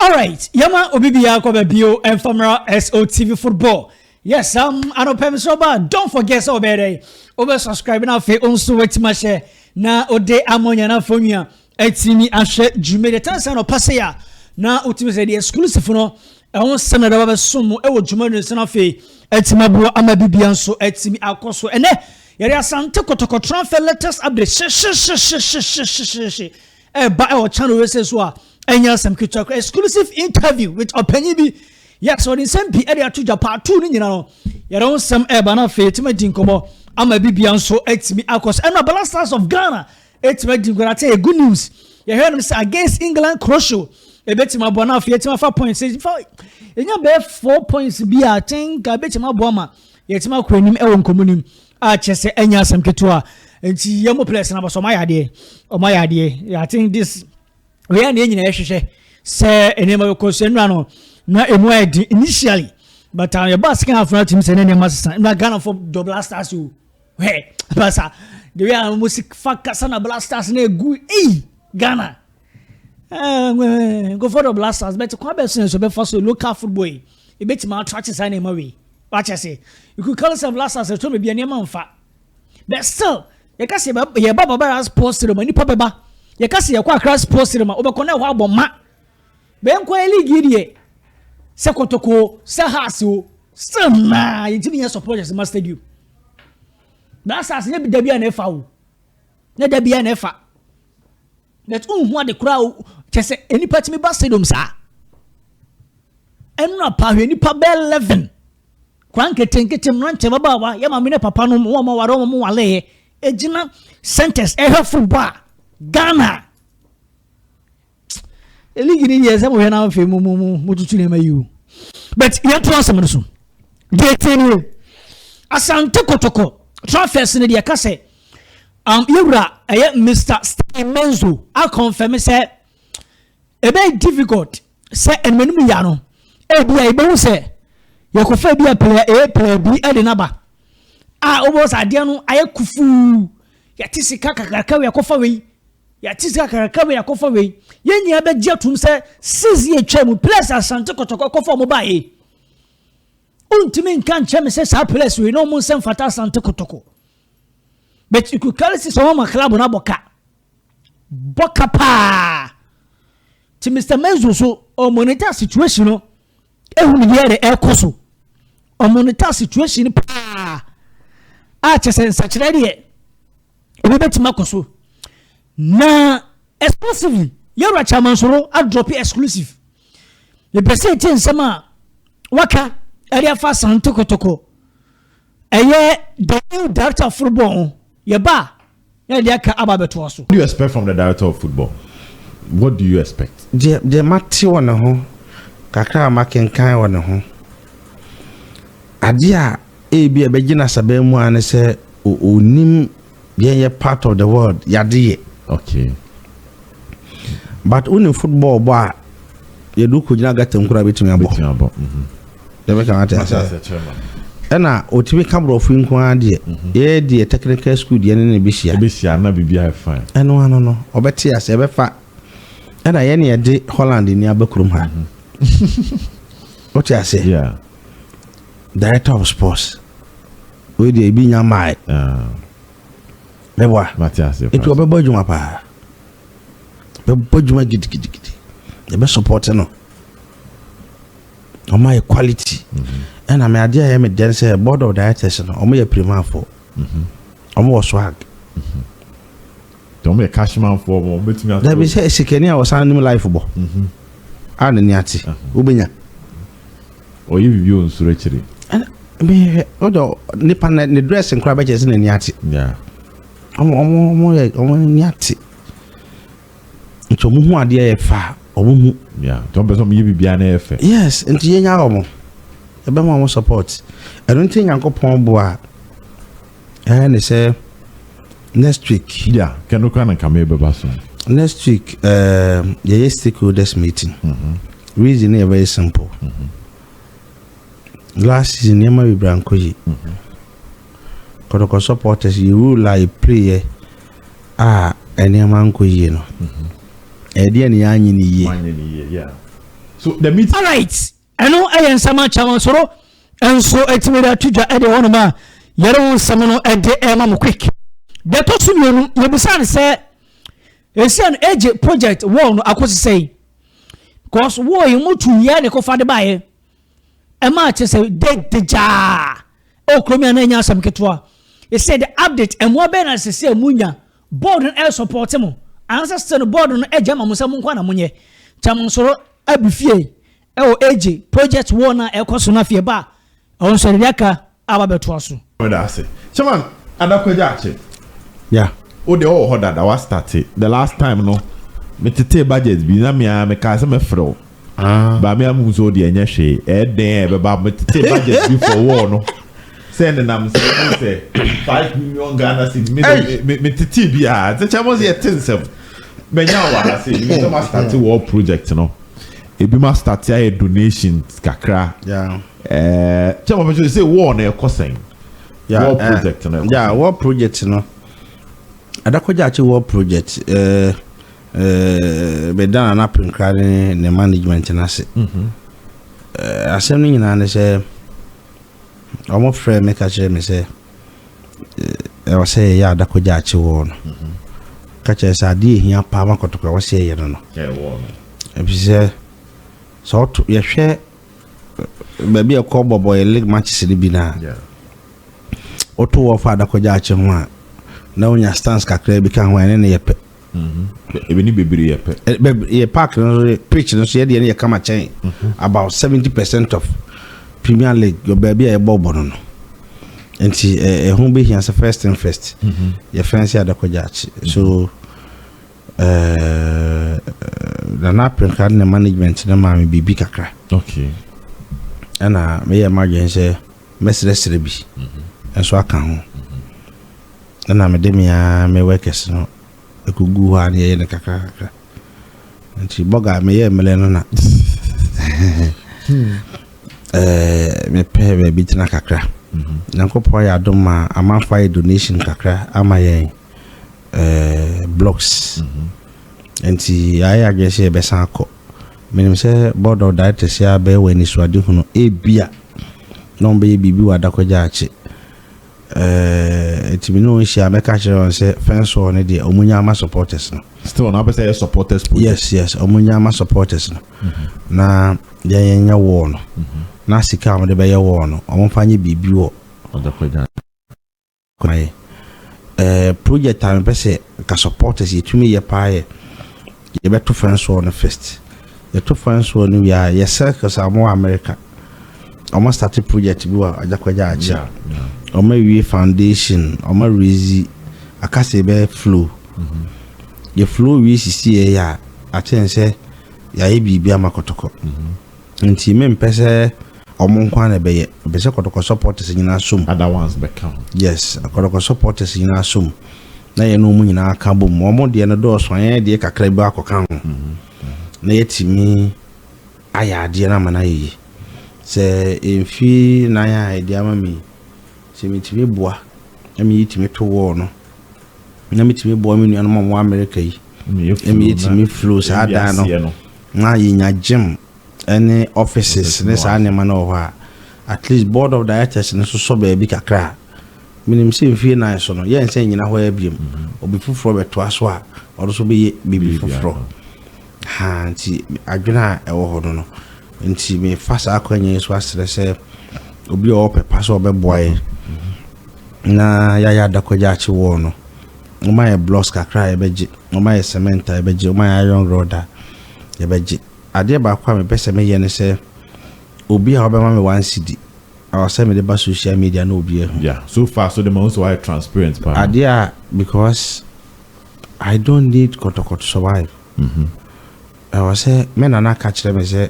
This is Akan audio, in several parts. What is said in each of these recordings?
Alright, Yama Obibia Kobe Bio and Famara SOTV Football. Yes, I know Pem Soba. Don't forget so bad. Over subscribe now for also wait my share. Na ode amonya na fonia. Etimi ashe jume de tansa no passeya. Na utimi say the exclusive no. I want send da ba somo e wo jume no na fe. Etima bo ama bibia nso etimi akoso. Ene In-Asante Kotoko transfer letters update. Ba e wo channel we say so a In-Asante Kotoko exclusive interview with Openibi. Yes, so the same P area to Japan 2 ni no. You don't some ba na fe etima dinkomo ama bibia nso etimi akoso. And the Blasters of Ghana etimi dinkomo tell good news. You heard them say against England crucial. E betima bo na fe etima 4 points. Enya be 4 points bi I think a betima bo ma. Yetima kwanim e won komunim a chese In-Asante Kotoko. Enti yemo players na so mayade. O mayade. I think this we are nyina ehwehwe say enema ko so nwa no na emu edi initially but your boss can have team say enema assistant na Ghana for the Blasters you hey pasa the way music fakasa na Blasters na egu Ghana go for the Blasters but kwa be so be for so local football e beti ma attract say na way what you say you could call yourself Blasters to me be enema mfa but still you can say ye baba sports to me ni papa ba ye ka say ye kwa class sports to me obekona ho aboma be nko league die se Kotoko se Hasio still na yitimi ye support as master stadium that's as ne bi da bia na efa wo ne da bia na efa that unhu ade kura kese enipa timi ba stadium sa enna pa hwe nipa be 11 kwanke tenketem no nche baba wa ye ma me ne papa no mo ma waro mo wale ejina centers ehwe football Ghana Eligini yes am we na fe mu tutu ne mayu but you transfer me so dey tell Asante Kotoko transfers ne dey ka say yura Mr. Menzo I confirm say e be difficult say enmenum ya no e bia e be hu say ye ko fa bia player bi e de naba almost ade no ayekufu ya tisika kakaka we ko fa we ya tisika kakaka we ko fa we yenya be jetum say 6 year twam place Asante Kotoko ko fa mo ba e untimi nkan chem say sa place we no mun sem fata Asante Kotoko but you could call it so my club na boka pa to Mr. Menzo so o monitor situation no ehu ni here e koso o monitor situation pa a chese nsachire de e be betima koso na exclusively yara chamansoro a drop exclusive the percent nsema waka area fa Asante Kotoko eye the new director of football yeba ya dia ka ababeto so. What do you expect from the director of football? What do you expect? The mati wona ho kakra makenkan wona ho adia e bi ebegina sabemu ane se onim ye part of the world yade. Okay. But in football ba ye do ko jina gatem kura betimi abo. The make am ena otimi kabro fu nko ade ye de technical school de ne bisia na bibia fine eno ano no obeti ase be fa ena ye ne de Holland ni abakurum ha what you say yeah director of sports we de bi nya mai beba Matias it will be bojuma pa be bojuma gidi ye be support no o my quality and I'm idea me then say board of directors no o me prima for o swag don't me cash man for mo betimi that be say sikeni a wasan nim life bo and ni ati ubenya o yi bibi on suro chiri me odo nipa na ne dress nkra ba chese ni ati yeah omo ni ati nto mu hu ade e fa omo yeah don't be some yi bibia na efe yes nti yenya omo ebe mo support I don't think yankopon bo a and say next week yeah can look and come be so next week yeah stakeholders meeting reason is very simple last season yema we branko yi Kotoko supporters you rule like play ene manko yi no e dia ni anyi ni ye yeah So the meeting. All right. I know I am some chairman soro and so etimida tuja ede wonoma yero samano ede ema quick. The to you you be say an age project won no akosi say cause wo you mutu ye ne ko fa de bae e ma che say de ja o kromi na nya sam ketwa e say the update and mo be na say munya board and support mo answer still board no eje ma mo sam nkwa na munye cham soro abifie e o age project won na e koso na fie ba on so de aka aba beto aso What say chairman adakwaja ache yeah o de o hoda da was started the last time no me tete budget bi na me ka se me fro ba me amu so de enya hwe e den be ba me tete budget bi for war no send nam say 5 million Ghana cedis me tete bi a the chamo say 10 me nya wa say me so ma start war project no e bi ma start a donations kakra yeah chamo be say war na e kosen war project no yeah war project no adakwaja achi war project be dana na prinkare ne management na se asem ni nyina ne se omo frɛ me ka kyerɛ me se e wa se ya adakwaja achi war no ka kyerɛ sa de hia pa ma kotokwa wa se ye no no e bi se so to ye hwɛ ba bi e ko bobo e league matches ni bi na oto wo fa adakwaja achi ho a na unya stance kakra bi kan ho ene ne yepe ebe ni bebiri yepe ye park no pitch no so ye de ne kama chen about 70% of Premier League your baby e bobo no enti ho be hia se first and first ye fancy adakwaja achi so na kan ne management na ma me bibi kakra okay ana me ye magen se mesresre bi enso aka ho na me de me workers no ekugu ha ne ye ne kakra nti boga me ye mele no na me pay be bitina kakra na nkopo ya doma amanfa donation kakra ama ye blocks nti ayi agese be san akọ menim se board of directors ya be we ni suade huno ebia no be bibi wadakọja achi etimi no nshi ameka chere on say fence on the omunyama supporters no still na be say supporters yes omunyama supporters no na yenya wo no na sika am de be ye wo no omfanye bibi wo odakwaja kai project am be say ka supporters yetumi ye paaye ye beto fence on first ye to fence on ya ye circus amo America almost started project bi wa adakwaja achi Oma we foundation oma rezi akase be flow ye flow we sisi ya atense ya ebibi amakotoko nti me mpese omo nkwa na be ye se kotoko supporters nyina sum other ones be count yes kotoko supporters nyina sum na ye no mu nyina aka bom omo de no do so ye de kakra bi akoka ho na yetimi aya de na mana yi se emfi na ya ide amami mitimi boa emi yitimi to wo no na mitimi boa me nua no mo America yi emi yitimi flow sa da no na yinya gym any offices ne sa ne ma no ho at least board of directors ne so ba bi kakra minim se mfie na so no ye nse nyina ho abiem obi fufuro beto aso a odo so be bibi fufuro ha nti adwena e wo ho no nti me fasa akwanye so asere se obi o pepa so be boy na ya adakwaja achi wo no o ma blocks kakra e beje o ma cement e beje o ma iron rod e beje ade ba kwa me pese me ye ne se obi a obema me 1 cedi our say me the social media no obi yeah so far so the most why transparent part ade because I don't need kotoko to survive I was say me na ka kire me say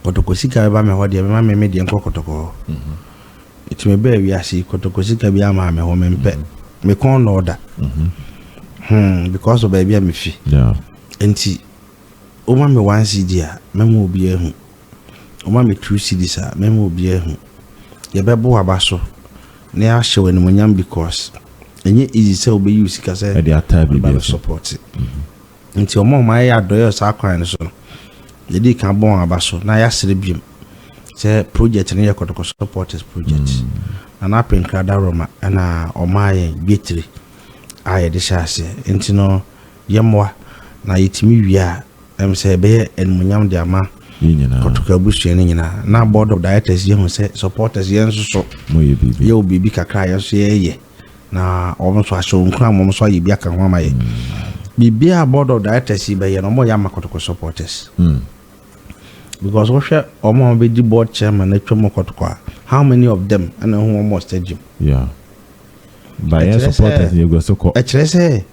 kotoko sika ba me ho de me me de nko kotoko it may be we asi kotoko sika bi ama me ho me mpe me kon no order because of baby me fi yeah enti o ma me 1 cedi a me mo obi ehu o ma me 2 cedis a me mo obi ehu ye bebo abaso na ya hyew ni monyam because enye easy say obi use sika say e dey attack bi support enti o ma ya doyo sa kwan so the day can bon abaso na ya serebium say project na Kotoko supporters project and up in Krada Roma na omaye betri aye de shase enti no yemwa na yitimi wia em say be enmunyam de ama Kotoko abusu ne nyina na board of directors ye hu say supporters ye nso so moye bibi ye obibi kakra ye so ye na omo so aso nkran mo so aye bi aka ho amaye bibia board of directors be ye no mo ya Kotoko supporters because we share omo be di board chairman na twemo Kotoko how many of them and who almost stadium by your supporters you go so call e kire say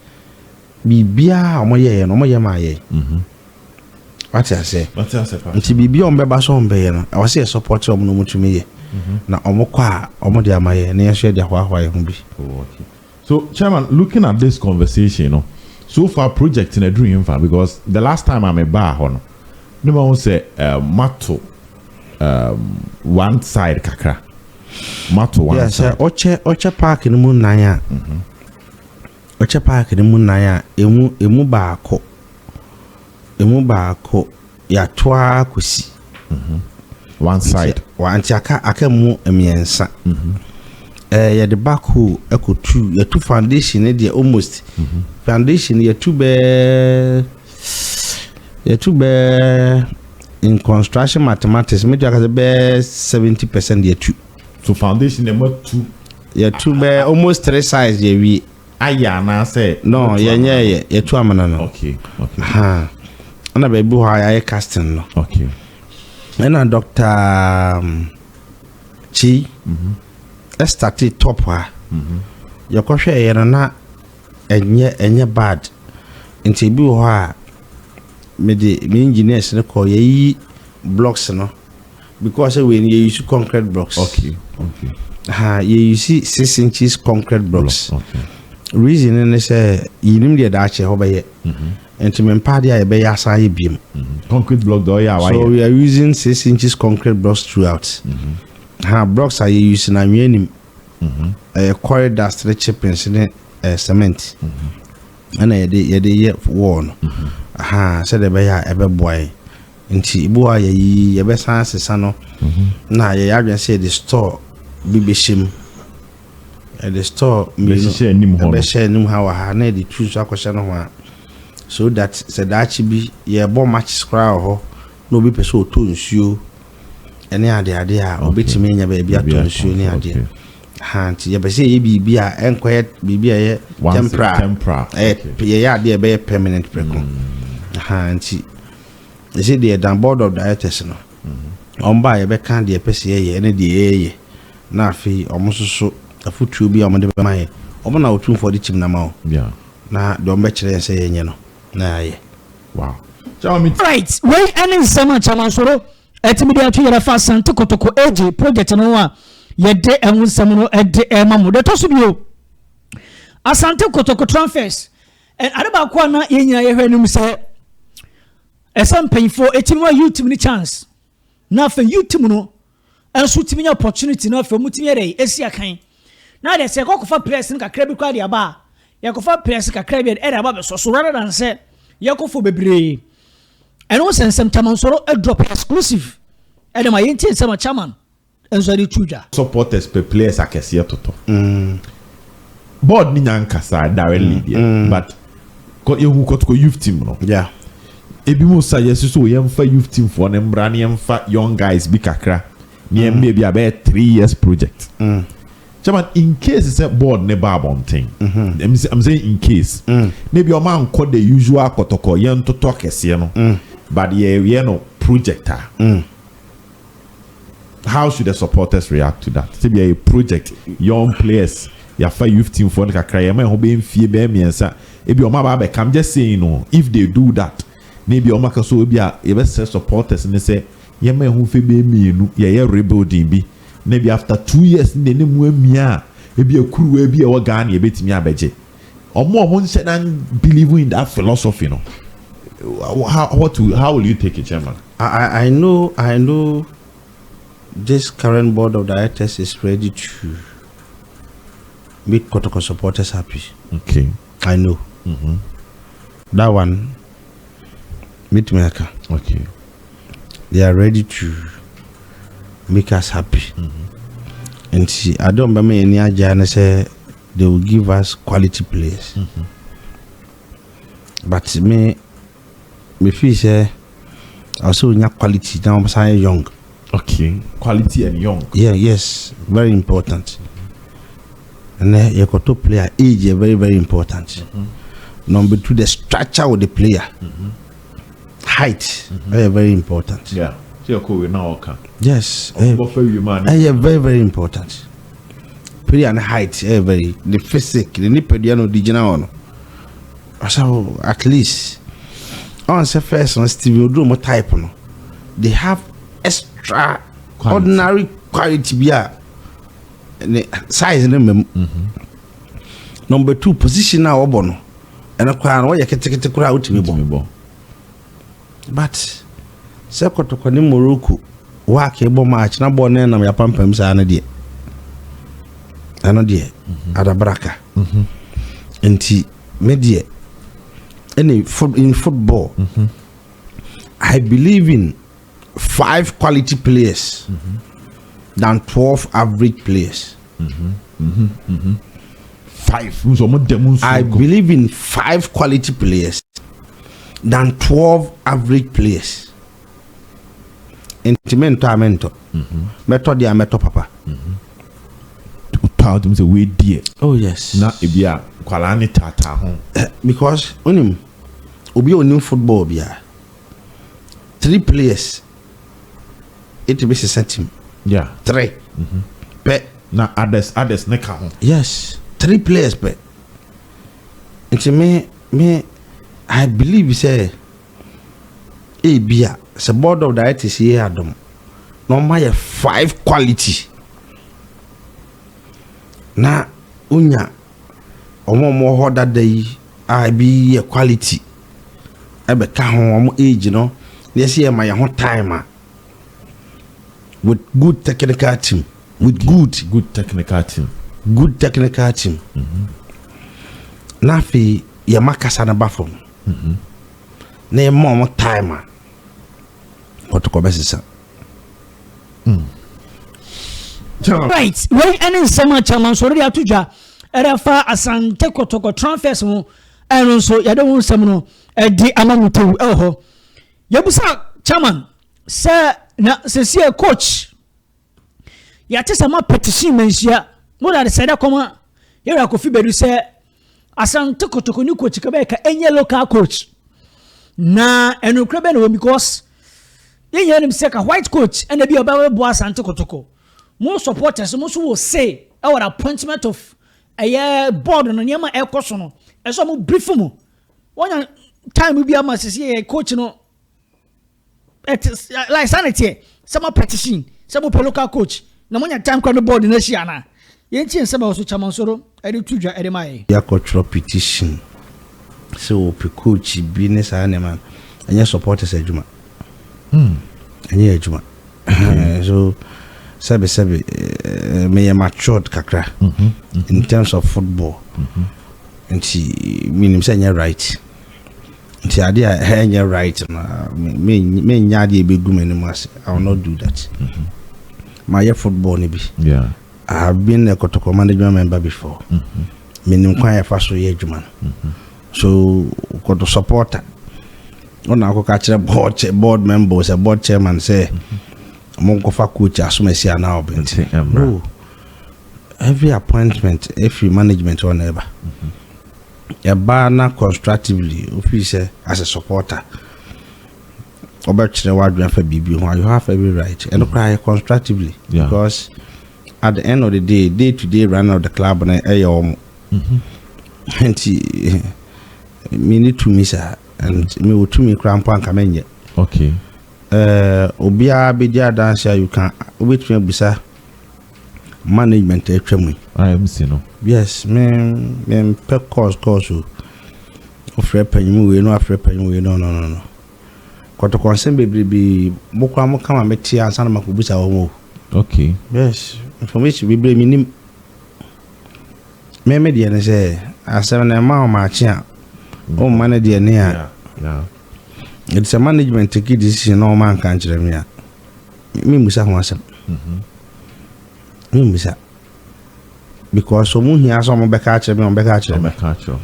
bibia omo ye no mo ye ma ye what I say nti bibia ombe ba so ombe ye no I was say support omo no mutumi ye na omo kwa omo de amaye na ye share de hwa ye hu bi. So chairman, looking at this conversation, you know, so far project in a dream far because the last time I'm a bar on no one say mato one side kakra mato one side oche park ni mu nan oche park ni mu nan emu baako ya toa kosi one side wanti aka mu emiensa ya the back hole echo two ya two foundation dey almost foundation ya two be in construction mathematics me just be 70% ya two so foundation number 2 ya two be almost 3 sides ya we aya na say no ya two amana no okay ha ana be bu ha ya casting no okay and Dr. Chi started top ha yakɔhwɛ yɛ na enye bad nti bi ho a me engineers ne call yi blocks no because when you use concrete blocks okay you use 6 inches concrete blocks okay reason ne say yinim de da ache ho be ye nti me mpade a be ya san ye biem concrete block do ya so we are using 6 inches concrete blocks throughout blocks are using na mienim corridor stretch in cement ana ye wall no said the be ya ebe boy nti ibu a ye be san sesa no na ye adwen say the store bibeshim the store be share nim ho be share nim ha na the choose akosha no ho so that said that be ye bo match scroll ho no be person o to nsuo ene ade a obetimi nya ba bia to nsuo ni ade nti ye be say ye bibia enkoye bibia ye tempera ye ade be permanent preko nti say the dan board of directors no omba ye be kan de pese ye ene de ye na afi omososo afutuo bi omde be maye omo na otum for the team na ma na do mbe kire say ye nye no na ye wow right when any summer chamansoro etimidia tu yera fa Asante Kotoko AG project no a yede enwusam no ede emamu de to so bio Asante Kotoko transfers and adaba kwa na yenyina ye hwanum se esam painfo etimwa YouTube ni chance na fa YouTube no enso timinya opportunity na fa mutimi yere esi akan na de se kokofa press nka krabi kwa de aba yakofa press ka krabi ere aba be so rather than say yakofo bebre eno sensem chamansoro a drop exclusive ene ma yenti sema chairman enso de tuja supporters pe players akese toto board ni nyanka sa directly there but ko yehu Kotoko youth team no ebi mo sa yesu so yemfa youth team for ne mbra ne yemfa young guys bi kakra ne maybe about 3 years project chairman in case it's a board ne babonting I'm saying in case maybe your man call the usual Kotoko yen to talk kese no but you know projector how should the supporters react to that to be a project young players ya fa youth team for kakra ya man ho be mfie be miensa ebi o ma ba come just saying no if they do that maybe o maka so obi a e be supporters ne say ya man ho fe be mienu ya rebuilding bi maybe after 2 years ne mu amia ebi akuru ebi e wo Ghana e betimi abeje omo nse dan believe in that philosophy no how will you take it, chairman? I know this current board of directors is ready to make Kotoko supporters happy. Okay. I know. That one, meet me. Okay. they are ready to make us happy. And see, I don't remember any agenda say they will give us quality players. But me feel say also we need quality now. I'm young. Okay, quality and young. Yeah, yes, very important. And then you got to player age is very, very important. Number 2, the structure of the player, height, very, very important. Yeah, so you're cool now, okay. Yes, Very, very, very important. Player and height, very the physique, the nipediano, the general. So at least on the first on Stevie Odumo type, no, they have extraordinary quality. Bia size in Number 2, position now obono. And a crown why you can take it out to me. But Kotoko ni Morocco work a bomb match na born and your pumpers are an idea. Another at a braca. And tea media in football. I believe in 5 quality players than 12 average players. 5. I believe in 5 quality players than 12 average players. Intimento amento. Method dia meto papa. Proud to we dear. Oh yes. Na ebia kwalani tata ho. Because onim obi onim football bia 3 players it be a team. Yeah. 3. Pe na others ne ka ho. Yes. 3 players pe. Nti me I believe say bia the board of directors here adom no my 5 quality na unya omo ho that day I be a quality ebe ka ho age no yes here my ho time with good technical team good technical team na fi ya makasa na bafom na mo time Kotoko besisa right when any summer chairman so ready atuja erafa Asante Kotoko transfers mu eno so ya don sam no di amamutu eho yabusa chairman say na se coach ya tesa ma petition mensia mo da say da koma ya Kofi Bedu say Asante Kotoko ni coach ka be ka enye local coach na eno krebe no because yen him say ka white coach and be oba bo Asante Kotoko more supporters mo so will say our appointment of a board no nyama e koso no e so mo brief mo one time bi am say coach no it like sanity some petition some local coach na mo nya time kwa no board na shia na yen tie se ba so chairman soro e de tudwa e de mai ya control petition so pe coach bi ne sa na man anya supporters adwuma anya adwuma so sabe me matured kakra in terms of football and she mean say anya right nti ade a anya right na me nya de be gum any mas I will not do that my football ni bi yeah I have been a Kotoko management member before menim kwa ya faso ye adwuma so Koto supporter ona ko ka kire board members a board chairman say monko fa coach asumesi ana obenti no every appointment every management or never na constructively officer as a supporter obekire wadwan fa bibi ho you have every right and cry constructively because at the end of the day to day run of the club na eyom me need to miss her and me will to me cramp and kamenye okay obia be dia dance you can wait me bisa management etwam I am see no yes me pe course ofre panyimu we no afre panyimu we no Kotoko nsem bebrebe bokwa mo kama meti ansa na makobusa wo okay yes information bebrebe minim me dia ne say asem na ma chi a o manage dia ne a it's a management take decision no man can kyerɛ me a me musa ho asɛm me musa because so mu hia so mo bɛka kyerɛ me mo bɛka kyerɛ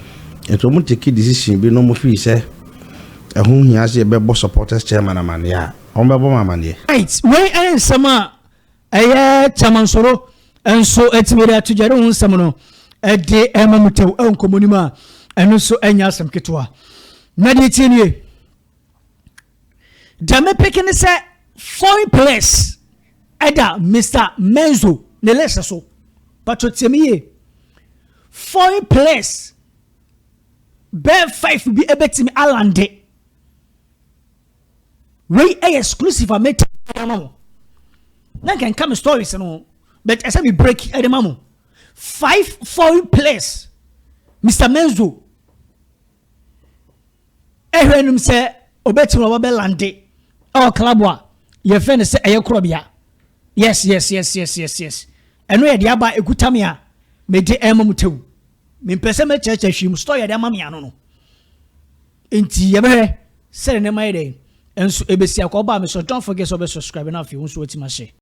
it will take decision bi no mo fi sɛ ɛho hia sɛ ɛbɛbɔ supporters chairman amane a ɔmo bɛbɔ amane right when ensɛm a ɛyɛ chamansoro enso etibere atujare ho nsɛm no ɛde ɛmamutew ɛnkomonim a ɛno so ɛnya asɛm ketewa na de tinie dame picking say foreign players either Mr. Menzo ne lesa so but temiye foreign players be 5 bi ebetimi alande we exclusive amete no na can come stories no but as we break at the mamo 5 foreign players Mr. Menzo ehwenum se obetimi oba be lande our club wa ye friend say eye krobia yes eno ye dia ba ekutame a me de emamutew me pese me cheche hwim story de amame ano no enti ye be se ne mai de enso ebesi akoba me so don't forget to subscribe na afi unso wetima share